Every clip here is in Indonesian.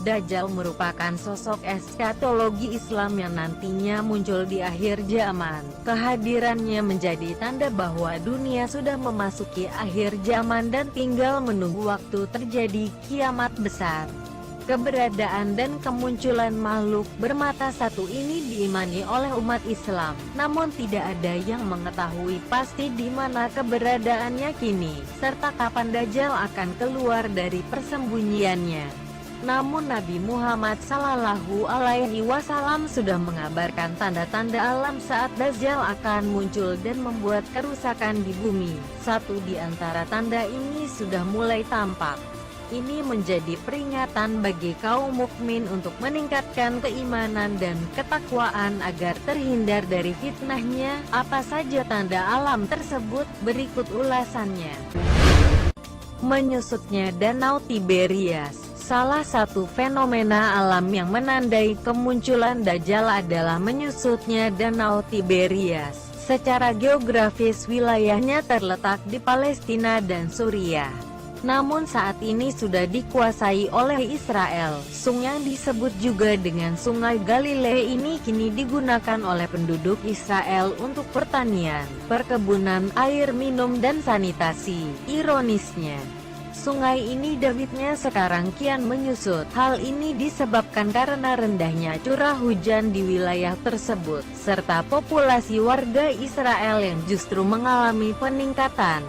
Dajjal merupakan sosok eskatologi Islam yang nantinya muncul di akhir zaman. Kehadirannya menjadi tanda bahwa dunia sudah memasuki akhir zaman dan tinggal menunggu waktu terjadi kiamat besar. Keberadaan dan kemunculan makhluk bermata satu ini diimani oleh umat Islam, namun tidak ada yang mengetahui pasti di mana keberadaannya kini, serta kapan Dajjal akan keluar dari persembunyiannya. Namun Nabi Muhammad Sallallahu Alaihi Wasallam sudah mengabarkan tanda-tanda alam saat Dajjal akan muncul dan membuat kerusakan di bumi. Satu di antara tanda ini sudah mulai tampak. Ini menjadi peringatan bagi kaum mukmin untuk meningkatkan keimanan dan ketakwaan agar terhindar dari fitnahnya. Apa saja tanda alam tersebut? Berikut ulasannya. Menyusutnya Danau Tiberias. Salah satu fenomena alam yang menandai kemunculan Dajjal adalah menyusutnya Danau Tiberias. Secara geografis wilayahnya terletak di Palestina dan Suriah. Namun saat ini sudah dikuasai oleh Israel. Sungai yang disebut juga dengan Sungai Galilea ini kini digunakan oleh penduduk Israel untuk pertanian, perkebunan, air minum dan sanitasi. Ironisnya, sungai ini debitnya sekarang kian menyusut. Hal ini disebabkan karena rendahnya curah hujan di wilayah tersebut, serta populasi warga Israel yang justru mengalami peningkatan.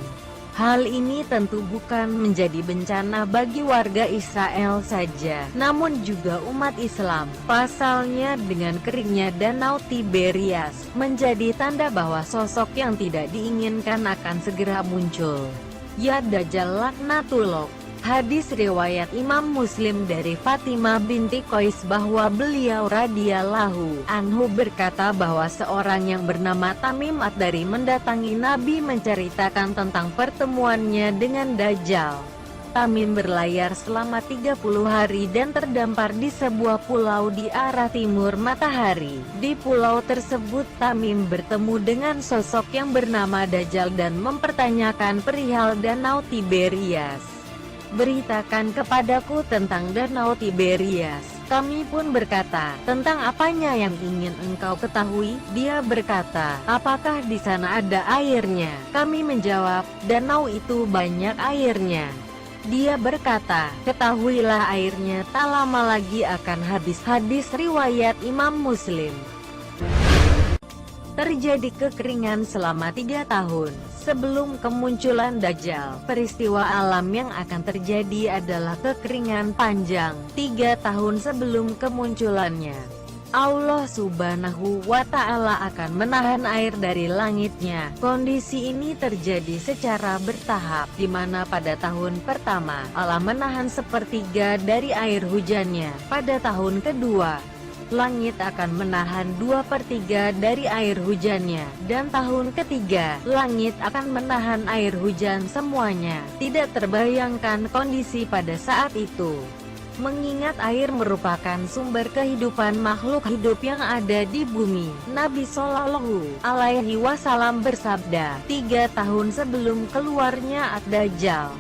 Hal ini tentu bukan menjadi bencana bagi warga Israel saja, namun juga umat Islam. Pasalnya dengan keringnya Danau Tiberias, menjadi tanda bahwa sosok yang tidak diinginkan akan segera muncul. Ya Dajjal laknatullah. Hadis riwayat Imam Muslim dari Fatimah binti Qais bahwa beliau radhiyallahu anhu berkata bahwa seorang yang bernama Tamim Ad-Dari mendatangi Nabi menceritakan tentang pertemuannya dengan Dajjal. Tamim berlayar selama 30 hari dan terdampar di sebuah pulau di arah timur matahari. Di pulau tersebut Tamim bertemu dengan sosok yang bernama Dajjal dan mempertanyakan perihal Danau Tiberias. Beritakan kepadaku tentang Danau Tiberias. Kami pun berkata, tentang apanya yang ingin engkau ketahui? Dia berkata, apakah di sana ada airnya? Kami menjawab, danau itu banyak airnya. Dia berkata, ketahuilah airnya tak lama lagi akan habis. Hadis riwayat Imam Muslim. Terjadi kekeringan selama 3 tahun. Sebelum kemunculan Dajjal, peristiwa alam yang akan terjadi adalah kekeringan panjang 3 tahun sebelum kemunculannya. Allah Subhanahu wa Ta'ala akan menahan air dari langitnya. Kondisi ini terjadi secara bertahap, di mana pada tahun pertama Allah menahan sepertiga dari air hujannya. Pada tahun kedua, langit akan menahan 2/3 dari air hujannya, dan tahun ketiga, langit akan menahan air hujan semuanya. Tidak terbayangkan kondisi pada saat itu. Mengingat air merupakan sumber kehidupan makhluk hidup yang ada di bumi, Nabi Shallallahu Alaihi Wasallam bersabda, 3 tahun sebelum keluarnya Ad-Dajjal,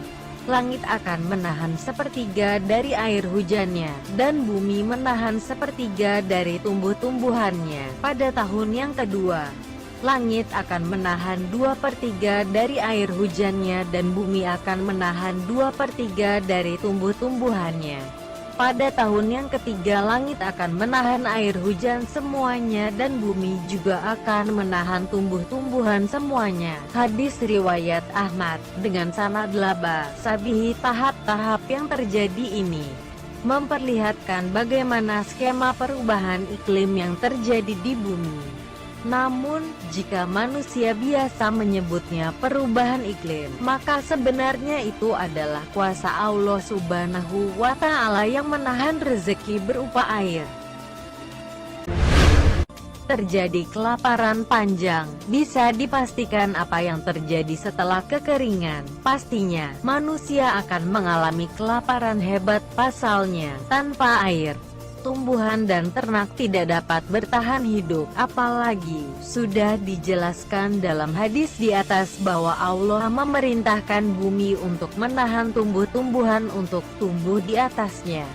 langit akan menahan sepertiga dari air hujannya, dan bumi menahan sepertiga dari tumbuh-tumbuhannya. Pada tahun yang kedua, langit akan menahan 2/3 dari air hujannya, dan bumi akan menahan 2/3 dari tumbuh-tumbuhannya. Pada tahun yang ketiga, langit akan menahan air hujan semuanya, dan bumi juga akan menahan tumbuh-tumbuhan semuanya. Hadis riwayat Ahmad, dengan sanad laba sabihi. Tahap-tahap yang terjadi ini memperlihatkan bagaimana skema perubahan iklim yang terjadi di bumi. Namun, jika manusia biasa menyebutnya perubahan iklim, maka sebenarnya itu adalah kuasa Allah Subhanahu wa Ta'ala yang menahan rezeki berupa air. Terjadi kelaparan panjang. Bisa dipastikan apa yang terjadi setelah kekeringan. Pastinya, manusia akan mengalami kelaparan hebat. Pasalnya, tanpa air, tumbuhan dan ternak tidak dapat bertahan hidup. Apalagi, sudah dijelaskan dalam hadis di atas bahwa Allah memerintahkan bumi untuk menahan tumbuh-tumbuhan untuk tumbuh di atasnya.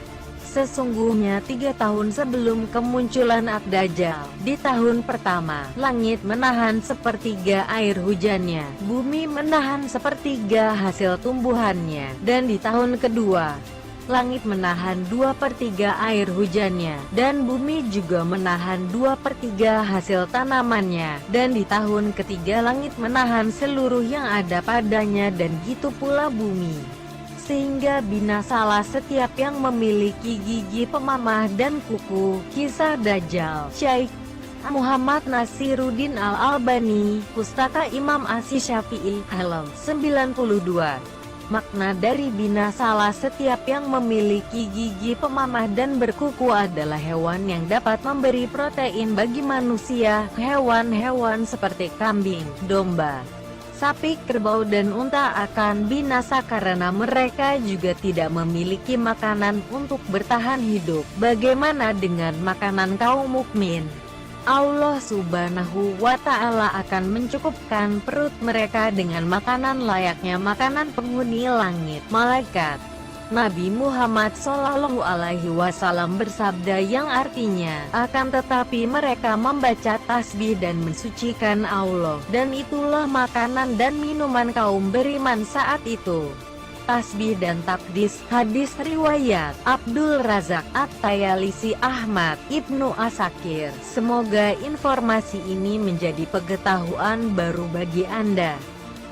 Sesungguhnya 3 tahun sebelum kemunculan Ad-Dajjal, di tahun pertama, langit menahan sepertiga air hujannya, bumi menahan sepertiga hasil tumbuhannya, dan di tahun kedua, langit menahan 2/3 air hujannya, dan bumi juga menahan 2/3 hasil tanamannya, dan di tahun ketiga langit menahan seluruh yang ada padanya, dan gitu pula bumi. Sehingga binasalah setiap yang memiliki gigi pemamah dan kuku. Kisah Dajjal. Syekh Muhammad Nasiruddin Al-Albani, Pustaka Imam Asy-Syafi'i, halaman 92. Makna dari binasalah setiap yang memiliki gigi pemamah dan berkuku adalah hewan yang dapat memberi protein bagi manusia. Hewan-hewan seperti kambing, domba, sapi, kerbau, dan unta akan binasa karena mereka juga tidak memiliki makanan untuk bertahan hidup. Bagaimana dengan makanan kaum mukmin? Allah Subhanahu wa Ta'ala akan mencukupkan perut mereka dengan makanan layaknya makanan penghuni langit, malaikat. Nabi Muhammad Shallallahu Alaihi Wasallam bersabda yang artinya, akan tetapi mereka membaca tasbih dan mensucikan Allah, dan itulah makanan dan minuman kaum beriman saat itu. Tasbih dan takdis. Hadis riwayat Abdul Razak At-Tayalisi, Ahmad Ibnu Asakir. Semoga informasi ini menjadi pengetahuan baru bagi Anda.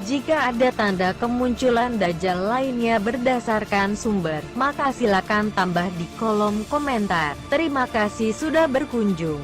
Jika ada tanda kemunculan Dajjal lainnya berdasarkan sumber, maka silakan tambah di kolom komentar. Terima kasih sudah berkunjung.